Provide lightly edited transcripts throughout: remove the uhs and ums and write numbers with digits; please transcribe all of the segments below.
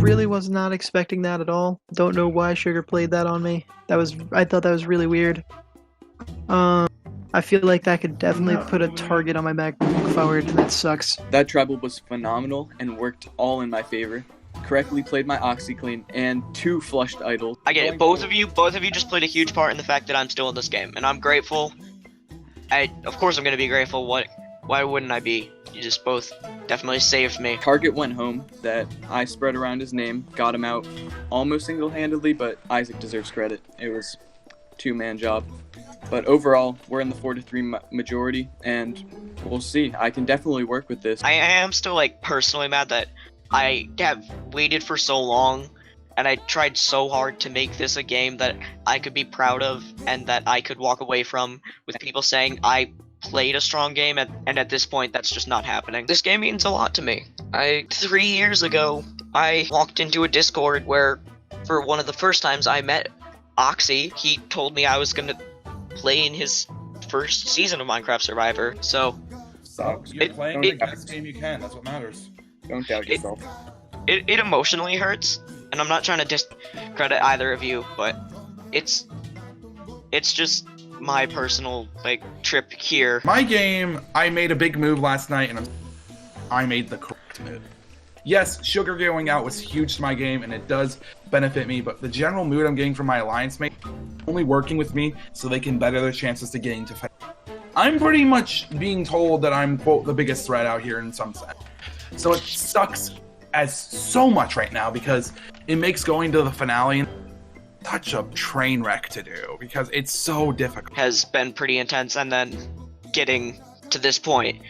really was not expecting that at all. Don't know why Sugar played that on me. I thought that was really weird. I feel like that could definitely put a target on my back moving forward, and that sucks. That treble was phenomenal and worked all in my favor. Correctly played my OxyClean and 2 flushed idols. I get it. Both of you just played a huge part in the fact that I'm still in this game, and I'm grateful. Of course I'm gonna be grateful. Why wouldn't I be? You just both definitely saved me. Target went home that I spread around his name, got him out almost single-handedly, but Isaac deserves credit. It was a 2-man job. But overall, we're in the 4-3 majority, and we'll see. I can definitely work with this. I am still, like, personally mad that I have waited for so long, and I tried so hard to make this a game that I could be proud of, and that I could walk away from with people saying I played a strong game, and at this point, that's just not happening. This game means a lot to me. 3 years ago, I walked into a Discord where, for one of the first times I met Oxy, he told me I was gonna play in his first season of Minecraft Survivor, so... You're playing the best game you can, that's what matters. Don't doubt yourself. It emotionally hurts, and I'm not trying to discredit either of you, but it's just my personal, like, trip here. My game, I made a big move last night, and I made the correct move. Yes, Sugar going out was huge to my game, and it does benefit me, but the general mood I'm getting from my alliance mate only working with me so they can better their chances to getting to fight. I'm pretty much being told that I'm, quote, the biggest threat out here in some sense. So it sucks as so much right now because it makes going to the finale such a train wreck to do because it's so difficult. Has been pretty intense, and then getting to this point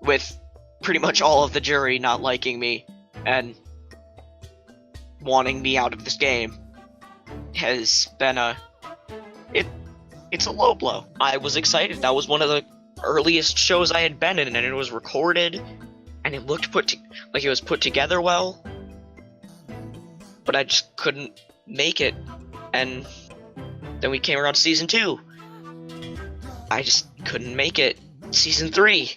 with pretty much all of the jury not liking me and wanting me out of this game has been it's a low blow. I was excited. That was one of the earliest shows I had been in, and it was recorded, and it looked like it was put together well, but I just couldn't make it. And then we came around to season 2. I just couldn't make it. Season 3.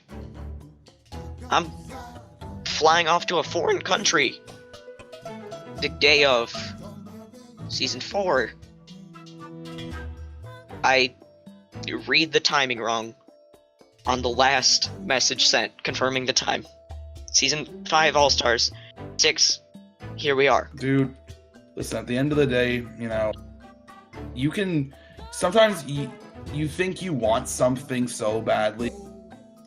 I'm flying off to a foreign country the day of season 4. I read the timing wrong on the last message sent confirming the time. Season 5 All-Stars. 6. Here we are. Dude, listen, at the end of the day, you know, you can... Sometimes you think you want something so badly,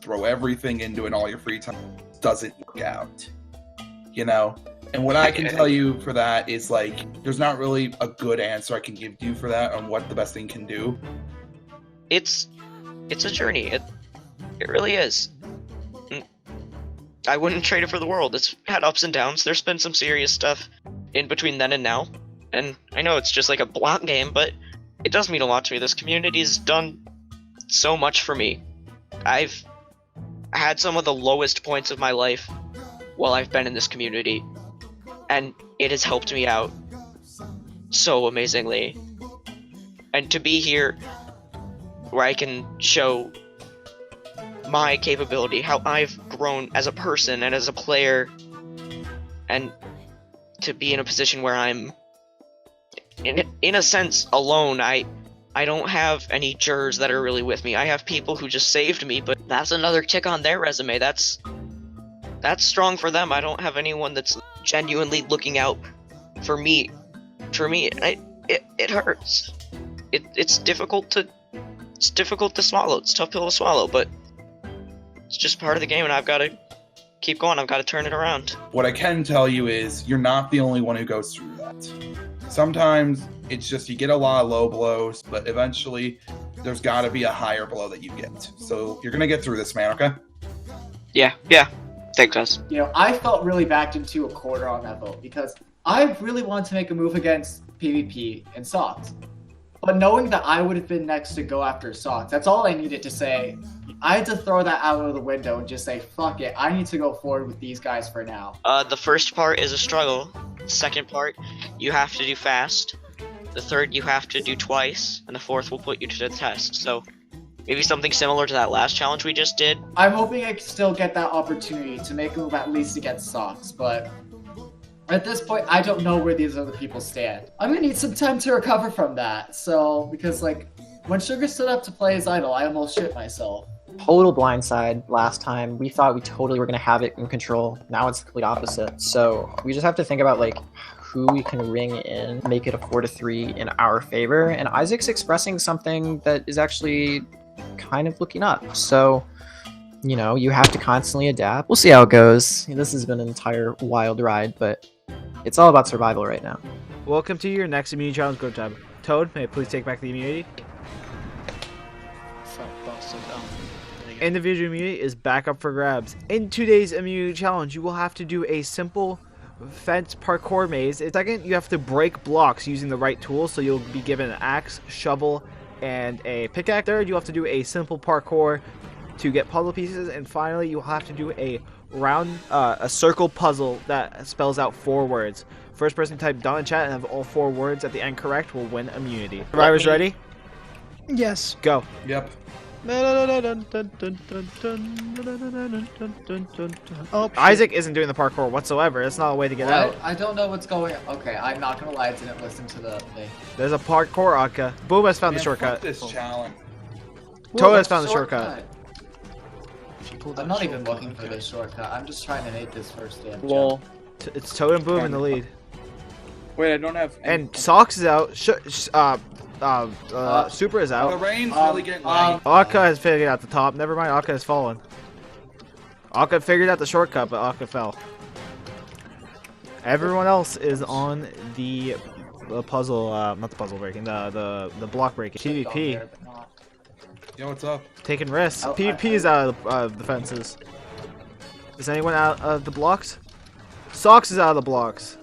throw everything into it all your free time. It doesn't work out. You know? And what I can tell you for that is, like, there's not really a good answer I can give you for that on what the best thing can do. It's a journey. It really is. I wouldn't trade it for the world. It's had ups and downs. There's been some serious stuff in between then and now. And I know it's just like a block game, but it does mean a lot to me. This community's done so much for me. I've had some of the lowest points of my life while I've been in this community, and it has helped me out so amazingly. And to be here where I can show my capability, how I've grown as a person and as a player, and to be in a position where I'm in a sense alone. I don't have any jurors that are really with me. I have people who just saved me, but that's another tick on their resume. That's strong for them. I don't have anyone that's genuinely looking out for me. For me, it hurts. It's difficult to swallow. It's a tough pill to swallow, but it's just part of the game, and I've got to keep going. I've got to turn it around. What I can tell you is you're not the only one who goes through that. Sometimes it's just you get a lot of low blows, but eventually there's got to be a higher blow that you get. So you're going to get through this, man, okay? Yeah. Thanks, guys. You know, I felt really backed into a corner on that vote because I really wanted to make a move against PvP and Socks. But knowing that I would have been next to go after Socks, that's all I needed to say. I had to throw that out of the window and just say, fuck it, I need to go forward with these guys for now. The first part is a struggle. The second part, you have to do fast. The third, you have to do twice. And the fourth will put you to the test. So, maybe something similar to that last challenge we just did. I'm hoping I can still get that opportunity to make a move at least against Socks, but At this point, I don't know where these other people stand. I'm gonna need some time to recover from that. So, because like, when Sugar stood up to play his idol, I almost shit myself. Total blindside last time. We thought we totally were going to have it in control. Now it's the complete opposite. So we just have to think about like who we can ring in, make it a 4-3 in our favor. And Issac's expressing something that is actually kind of looking up. So, you know, you have to constantly adapt. We'll see how it goes. This has been an entire wild ride, but it's all about survival right now. Welcome to your next immunity challenge group tab. Toad, may I please take back the immunity? Individual immunity is back up for grabs. In today's immunity challenge, you will have to do a simple fence parkour maze. Second, you have to break blocks using the right tools, so you'll be given an axe, shovel, and a pickaxe. Third, you have to do a simple parkour to get puzzle pieces, and finally, you'll have to do a circle puzzle that spells out 4 words. First person to type done in chat and have all 4 words at the end correct will win immunity. Survivors ready? Yes. Go. Yep. Oh, Issac isn't doing the parkour whatsoever. That's not a way to get out. I don't know what's going on. Okay, I'm not gonna lie, I didn't listen to the thing. There's a parkour Akka. Boom has found the Man, shortcut. fuck this challenge. Toad has found the shortcut. I'm not even looking for this shortcut. I'm just trying to make this first damn jump. Lol. It's Toad and Boom in the lead. Wait, I don't have. And Socks is out. Super is The out. rain's really getting late. Akka has figured out the top. Never mind, Akka has fallen. Akka figured out the shortcut, but Akka fell. Everyone else is on the puzzle, not the puzzle breaking, the block breaking. PvP Yo, what's up? taking risks. PvP is out of the fences. Is anyone out of the blocks? Socks is out of the blocks.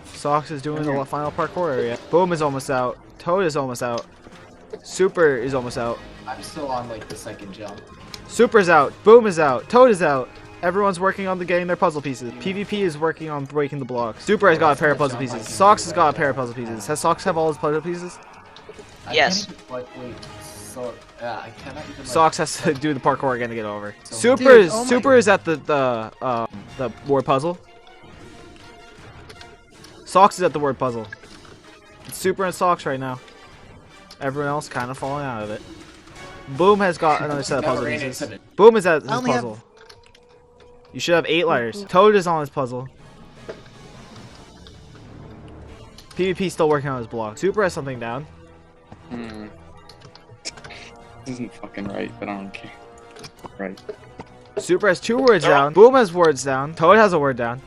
Socks is doing the final parkour area. Boom is almost out. Toad is almost out. Super is almost out. I'm still on like the second jump. Super's out. Boom is out. Toad is out. Everyone's working on getting their puzzle pieces. PvP is working on breaking the blocks. Super has got a pair of puzzle pieces. Socks has got a pair of puzzle pieces. Has Socks have all his puzzle pieces? Yes. I cannot even, like, Socks has to do the parkour again to get over. So- Super Dude, is oh my Super is at the word puzzle. Socks is at the word puzzle. It's Super and Socks right now. Everyone else kind of falling out of it. Boom has got another set of puzzle pieces. Boom is at his only have- puzzle. You should have 8 letters. Toad is on his puzzle. PvP still working on his block. Super has something down. This isn't fucking right, but I don't care. Right. Super has 2 words down. Boom has words down. Toad has a word down.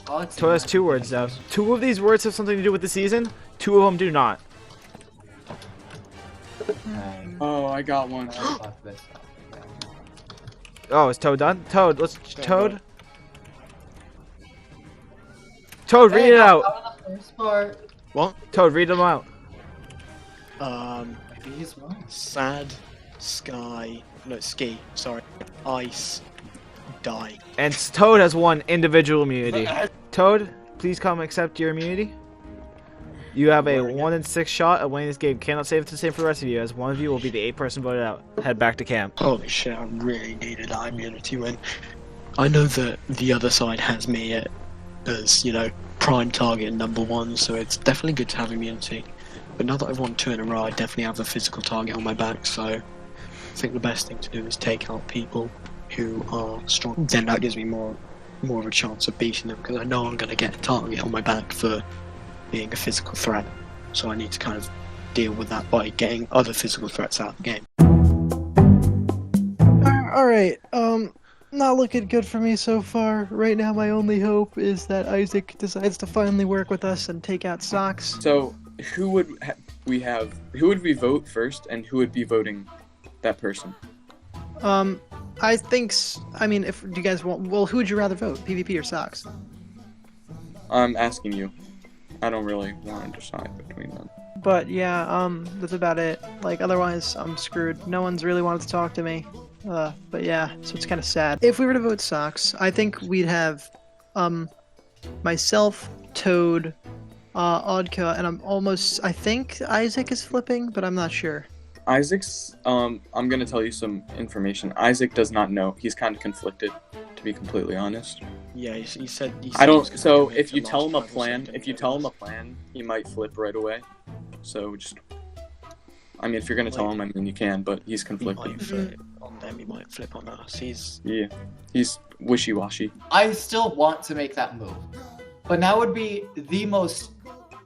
Toad has 2 words down. 2 of these words have something to do with the season. 2 of them do not. Oh, I got one. Oh, is Toad done? Toad, let's Toad. Toad, read it out. What? Toad, read them out. Sad, sky, no, ski, sorry, ice, die. And Toad has 1 individual immunity. Toad, please come accept your immunity. You have a 1 in 6 shot of winning this game. Cannot save it the same for the rest of you, as one of you will be the 8th person voted out. Head back to camp. Holy shit, I really needed that immunity win. I know that the other side has me as, you know, prime target #1, so it's definitely good to have immunity. But now that I've won 2 in a row, I definitely have a physical target on my back, so I think the best thing to do is take out people who are strong. Then that gives me more of a chance of beating them, because I know I'm going to get a target on my back for being a physical threat. So I need to kind of deal with that by getting other physical threats out of the game. Alright, not looking good for me so far. Right now my only hope is that Issac decides to finally work with us and take out Socks. So, who would we vote first, and who would be voting that person? I think, I mean, if do you guys want, well, who would you rather vote, PvP or Socks? I'm asking you. I don't really want to decide between them. But yeah, that's about it. Like, otherwise, I'm screwed. No one's really wanted to talk to me. But yeah, so it's kind of sad. If we were to vote Socks, I think we'd have, myself, Toad, Oddka, and I think Issac is flipping, but I'm not sure. Isaac's, I'm gonna tell you some information. Isaac does not know. He's kind of conflicted, to be completely honest. Yeah, he said. I don't. he was So gonna if commit you to tell large him a travels, plan, so if you don't tell him go a plan, he might flip right away. So just, I mean, if you're gonna tell him, I mean, you can, but he's He conflicted. might flip on them. He might flip on us. Yeah, he's wishy-washy. I still want to make that move, but now would be the most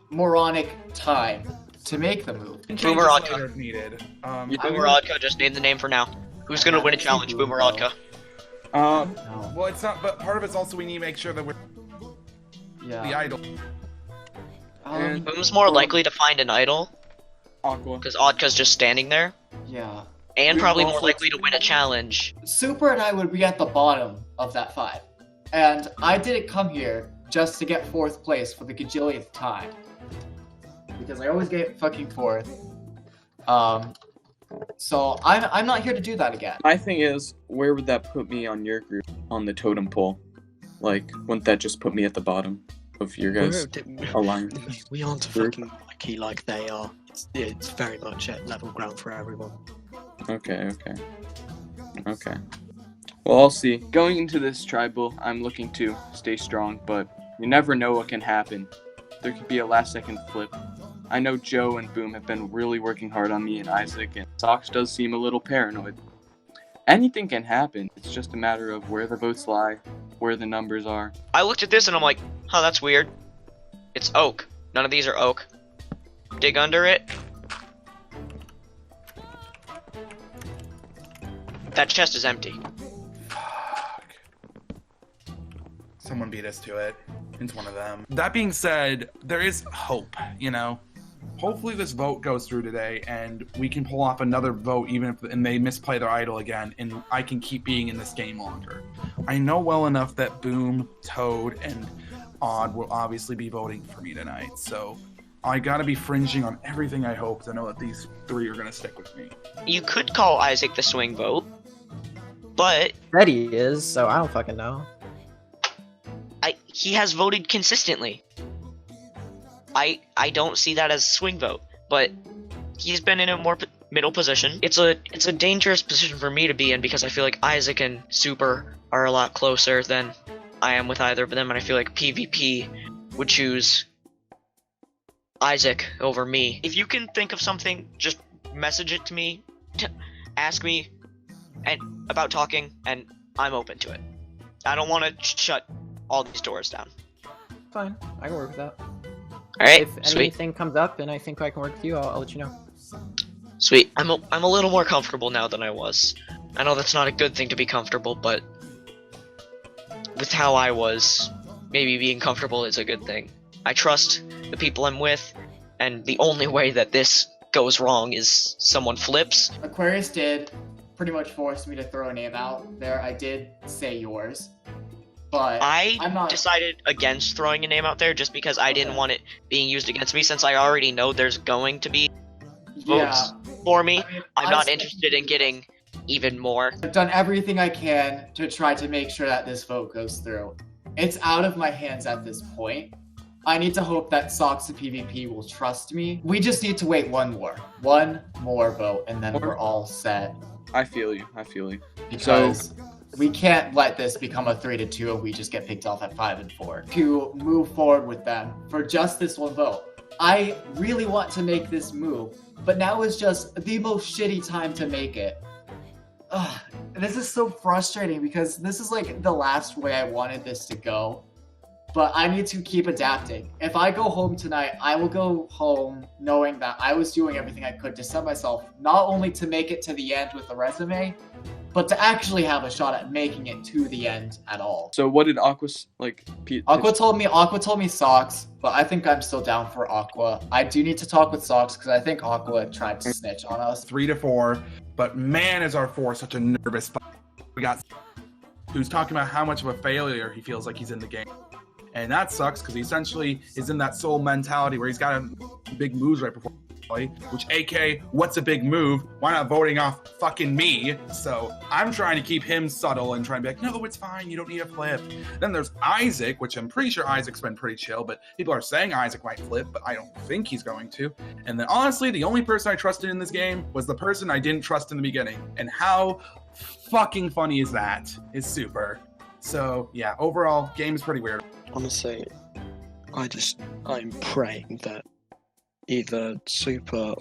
moronic time to make the move. Changes Boomerodka. later if needed. Boomerodka, just name the name for now. Who's gonna win a challenge? Boomerodka. No. Well, it's not. But part of it's also we need to make sure that we're Yeah. the idol. And- Boom's more likely to find an idol, Aqua. because Odka's just standing there. Yeah. And We probably both more would- likely to win a challenge. Super and I would be at the bottom of that 5. And I didn't come here just to get 4th place for the gajillionth time. Because I always get fucking 4th. So I'm not here to do that again. My thing is, where would that put me on your group on the totem pole? Like, wouldn't that just put me at the bottom of your guys' alliance? We aren't Group. fucking lucky like they are. It's very much at level ground for everyone. Okay. Well, I'll see. Going into this tribal, I'm looking to stay strong, but you never know what can happen. There could be a last-second flip. I know Joe and Boom have been really working hard on me and Isaac, and Socks does seem a little paranoid. Anything can happen. It's just a matter of where the votes lie, where the numbers are. I looked at this and I'm like, huh, that's weird. It's oak. None of these are oak. Dig under it. That chest is empty. Fuck. Someone beat us to it. It's one of them. That being said, there is hope, you know? Hopefully this vote goes through today and we can pull off another vote even if and they misplay their idol again and I can keep being in this game longer. I know well enough that Boom, Toad, and Odd will obviously be voting for me tonight, so I gotta be fringing on everything I hope to know that these 3 are gonna stick with me. You could call Isaac the swing vote, but That he is, so I don't fucking know. he has voted consistently. I don't see that as a swing vote, but he's been in a more middle position. It's a dangerous position for me to be in because I feel like Isaac and Super are a lot closer than I am with either of them, and I feel like PvP would choose Isaac over me. If you can think of something, just message it to me, ask me about talking, and I'm open to it. I don't want to shut all these doors down. Fine, I can work with that. Alright, If sweet. anything comes up and I think I can work with you, I'll let you know. Sweet. I'm a little more comfortable now than I was. I know that's not a good thing to be comfortable, but with how I was, maybe being comfortable is a good thing. I trust the people I'm with, and the only way that this goes wrong is someone flips. Aquarius did pretty much force me to throw a name out there. I did say yours. But I'm I not... decided against throwing a name out there just because I didn't want it being used against me, since I already know there's going to be votes for me. I mean, I'm not interested in getting even more. I've done everything I can to try to make sure that this vote goes through. It's out of my hands at this point. I need to hope that Socks and PvP will trust me. We just need to wait one more vote, and then we're all set. I feel you. Because we can't let this become a 3-2 and we just get picked off at 5 and 4. To move forward with them for just this one vote. I really want to make this move, but now is just the most shitty time to make it. Ugh, this is so frustrating because this is like the last way I wanted this to go. But I need to keep adapting. If I go home tonight, I will go home knowing that I was doing everything I could to set myself not only to make it to the end with the resume, but to actually have a shot at making it to the end at all. So what did Aqua Aqua told me Socks, but I think I'm still down for Aqua. I do need to talk with Socks because I think Aqua tried to snitch on us. 3-4, but man is our 4 such a nervous we got who's talking about how much of a failure he feels like he's in the game. And that sucks because he essentially is in that soul mentality where he's got big moves right before which AK, what's a big move? Why not voting off fucking me? So I'm trying to keep him subtle and trying to be like, no, it's fine, you don't need a flip. Then there's Issac, which I'm pretty sure Isaac's been pretty chill, but people are saying Issac might flip, but I don't think he's going to. And then honestly, the only person I trusted in this game was the person I didn't trust in the beginning. And how fucking funny is that? It's super. So yeah, overall, game is pretty weird. Honestly, I'm praying that either Super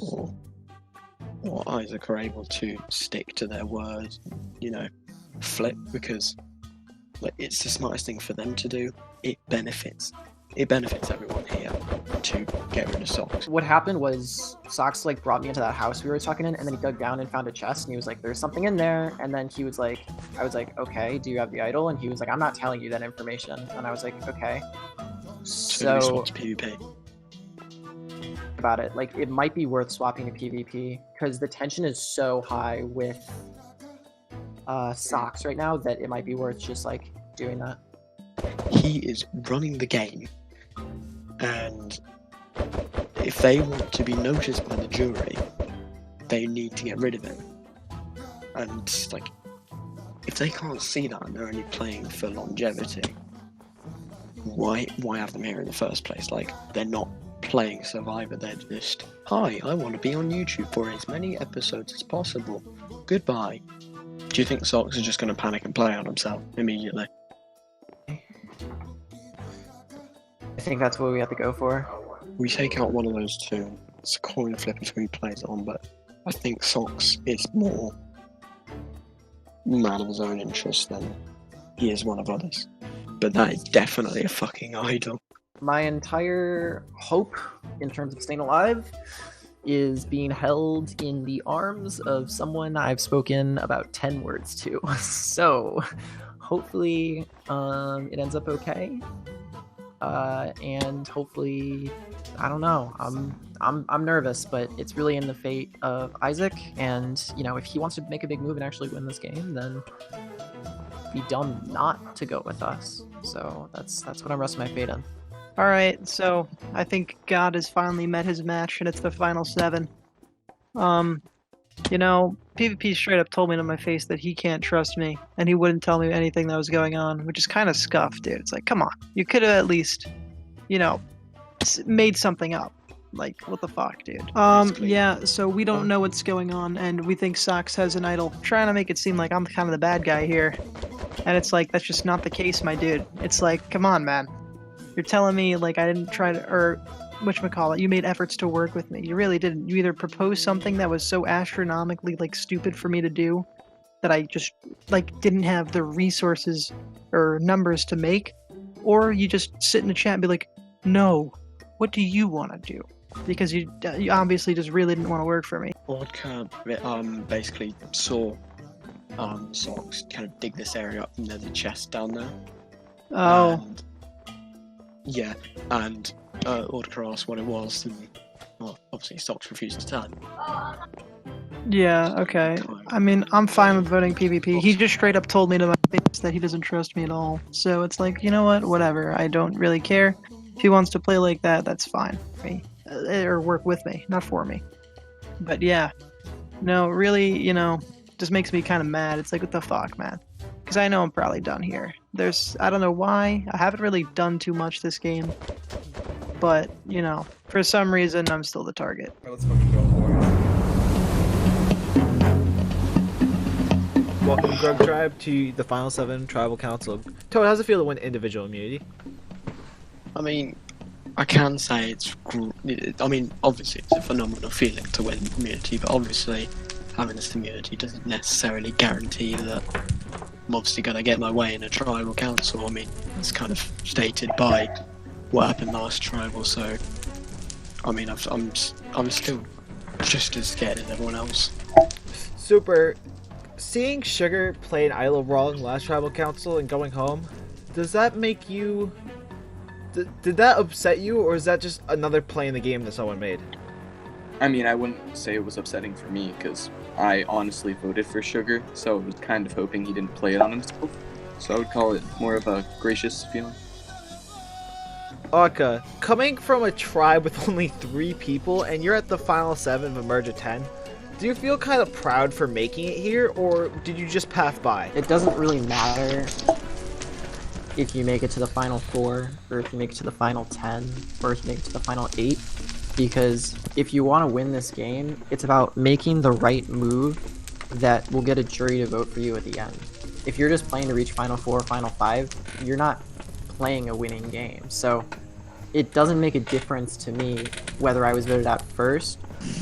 or Isaac are able to stick to their word, you know, flip, because like it's the smartest thing for them to do. It benefits everyone here to get rid of Socks. What happened was Socks like brought me into that house we were talking in, and then he dug down and found a chest, and he was like, there's something in there. And then he was like, I was like, okay, do you have the idol? And he was like, I'm not telling you that information. And I was like, okay. So PvP. about it, like it might be worth swapping to PvP because the tension is so high with Socks right now that it might be worth just like doing that. He is running the game, and if they want to be noticed by the jury, they need to get rid of him. And like, if they can't see that and they're only playing for longevity, why have them here in the first place? Like, they're not playing Survivor, they're just, hi, I want to be on YouTube for as many episodes as possible. Goodbye. Do you think Socks is just going to panic and play on himself immediately? I think that's what we have to go for. We take out one of those two. It's a coin flip of who he plays on, but I think Socks is more man of his own interest than he is one of others. But that is definitely a fucking idol. My entire hope in terms of staying alive is being held in the arms of someone I've spoken about 10 words to. So hopefully it ends up okay. And hopefully, I don't know, I'm nervous, but it's really in the fate of Isaac, and you know, if he wants to make a big move and actually win this game, then be dumb not to go with us. So that's what I'm resting my fate on. All right, so I think God has finally met his match, and it's the final 7. You know, PvP straight up told me to my face that he can't trust me, and he wouldn't tell me anything that was going on, which is kind of scuffed, dude. It's like, come on, you could have at least, you know, made something up. Like, what the fuck, dude? Yeah, so we don't know what's going on, and we think Socks has an idol. Trying to make it seem like I'm kind of the bad guy here. And it's like, that's just not the case, my dude. It's like, come on, man. You're telling me, like, I didn't try to, or whatchamacallit, you made efforts to work with me. You really didn't. You either proposed something that was so astronomically, like, stupid for me to do that I just, like, didn't have the resources or numbers to make, or you just sit in the chat and be like, no, what do you want to do? Because you obviously just really didn't want to work for me. Vodka basically saw Socks kind of dig this area up, and there's a chest down there. Oh. And, yeah, and Vodka asked what it was, and well, obviously Socks refused to tell him. Yeah, okay. I mean, I'm fine with voting PvP. He just straight up told me to my face that he doesn't trust me at all. So it's like, you know what? Whatever. I don't really care. If he wants to play like that, that's fine for me. Or work with me, not for me. But yeah. No, really, you know, just makes me kind of mad. It's like, what the fuck, man? Because I know I'm probably done here. I don't know why. I haven't really done too much this game. But, you know, for some reason, I'm still the target. Alright, let's fucking go for it. Welcome, Grub Tribe, to the Final 7 Tribal Council. Toad, how's it feel to win individual immunity? I mean, I can say I mean, obviously it's a phenomenal feeling to win immunity, but obviously having this immunity doesn't necessarily guarantee that I'm obviously going to get my way in a tribal council. I mean, it's kind of stated by what happened last tribal, so I mean, I'm still just as scared as everyone else. Super. Seeing Sugar play an idol wrong last tribal council and going home, does that make you... Did that upset you, or is that just another play in the game that someone made? I mean, I wouldn't say it was upsetting for me, because I honestly voted for Sugar, so I was kind of hoping he didn't play it on himself. So I would call it more of a gracious feeling. Aka, coming from a tribe with only 3 people and you're at the final 7 of a merge of 10, do you feel kind of proud for making it here, or did you just pass by? It doesn't really matter if you make it to the final 4, or if you make it to the final 10, or if you make it to the final 8, because if you want to win this game, it's about making the right move that will get a jury to vote for you at the end. If you're just playing to reach final 4 or final 5, you're not playing a winning game. So it doesn't make a difference to me whether I was voted out first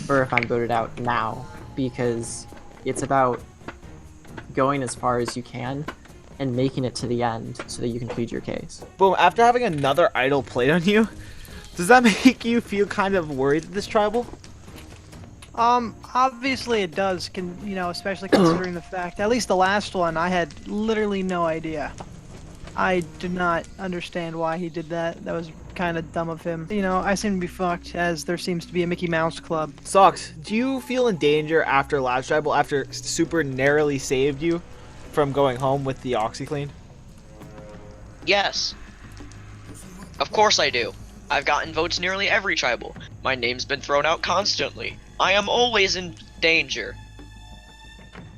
or if I'm voted out now, because it's about going as far as you can and making it to the end so that you can plead your case. Boom, after having another idol played on you, does that make you feel kind of worried at this tribal? Obviously it does, especially considering the fact, at least the last one, I had literally no idea. I did not understand why he did that. That was kind of dumb of him. I seem to be fucked, as there seems to be a Mickey Mouse Club. Socks, do you feel in danger after last tribal, after Super narrowly saved you from going home with the OxyClean? Yes. Of course I do. I've gotten votes nearly every tribal. My name's been thrown out constantly. I am always in danger.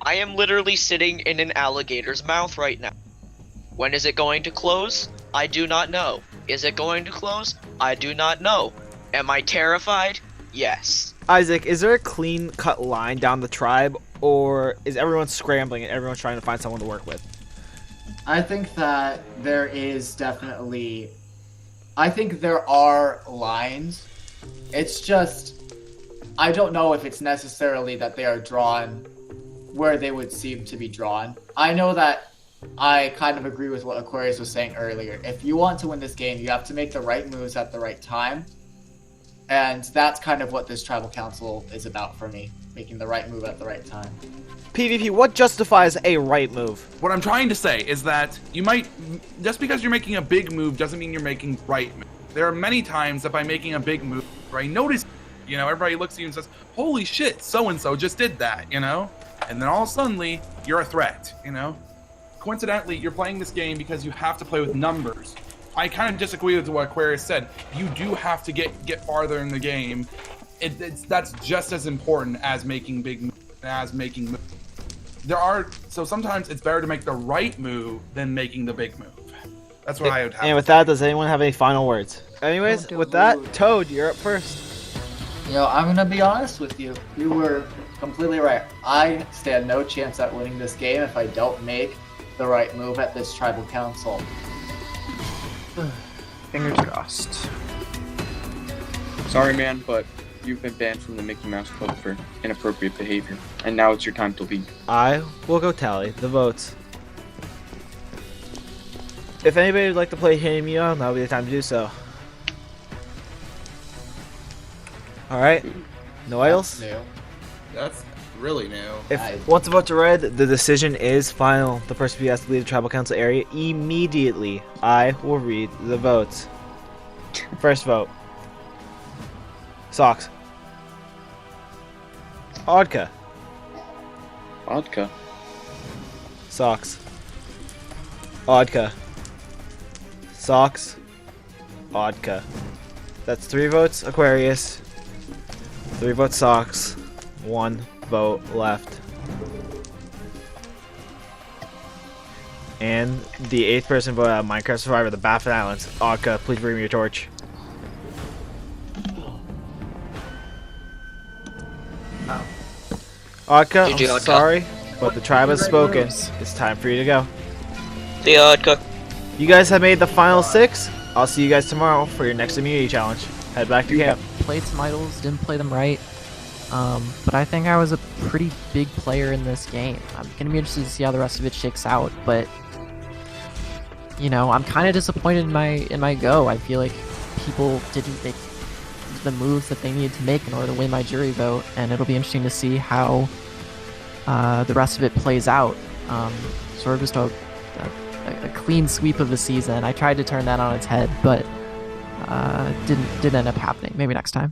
I am literally sitting in an alligator's mouth right now. When is it going to close? I do not know. Is it going to close? I do not know. Am I terrified? Yes. Isaac, is there a clean-cut line down the tribe, or is everyone scrambling and everyone's trying to find someone to work with? I think that there is definitely... I think there are lines. It's just... I don't know if it's necessarily that they are drawn where they would seem to be drawn. I know that I kind of agree with what Aquarius was saying earlier. If you want to win this game, you have to make the right moves at the right time. And that's kind of what this tribal council is about for me. Making the right move at the right time. PvP, what justifies a right move? What I'm trying to say is that you might, just because you're making a big move doesn't mean you're making the right move. There are many times that by making a big move, I notice, everybody looks at you and says, holy shit, so-and-so just did that, And then all of a sudden, you're a threat, Coincidentally, you're playing this game because you have to play with numbers. I kind of disagree with what Aquarius said. You do have to get farther in the game. That's just as important as making big moves, so sometimes it's better to make the right move than making the big move. That's what I would have. And with that, does anyone have any final words? Anyways, with that, Toad, you're up first. I'm gonna be honest with you. You were completely right. I stand no chance at winning this game if I don't make the right move at this tribal council. Fingers crossed. Sorry, man, but you've been banned from the Mickey Mouse Club for inappropriate behavior, and now it's your time to leave. I will go tally the votes. If anybody would like to play Hitting Me On, that'll be the time to do so. Alright, no idols? That's really new. If once the votes are read, the decision is final. The person who has to leave the tribal council area immediately. I will read the votes. First vote. Socks. Vodka. Vodka. Socks. Vodka. Socks. Vodka. That's 3 votes, Aquarius. 3 votes, Socks. 1 vote left. And the 8th person voted out, Minecraft Survivor, the Baffin Islands. Vodka, please bring me your torch. Vodka, I'm GG, Vodka. sorry, but the tribe has spoken. It's time for you to go. The Vodka. You guys have made the final 6. I'll see you guys tomorrow for your next immunity challenge. Head back to camp. Played some idols, didn't play them right. But I think I was a pretty big player in this game. I'm gonna be interested to see how the rest of it shakes out, but I'm kind of disappointed in my go. I feel like people didn't make the moves that they needed to make in order to win my jury vote, and it'll be interesting to see how the rest of it plays out. Sort of just a clean sweep of the season. I tried to turn that on its head, but didn't end up happening. Maybe next time.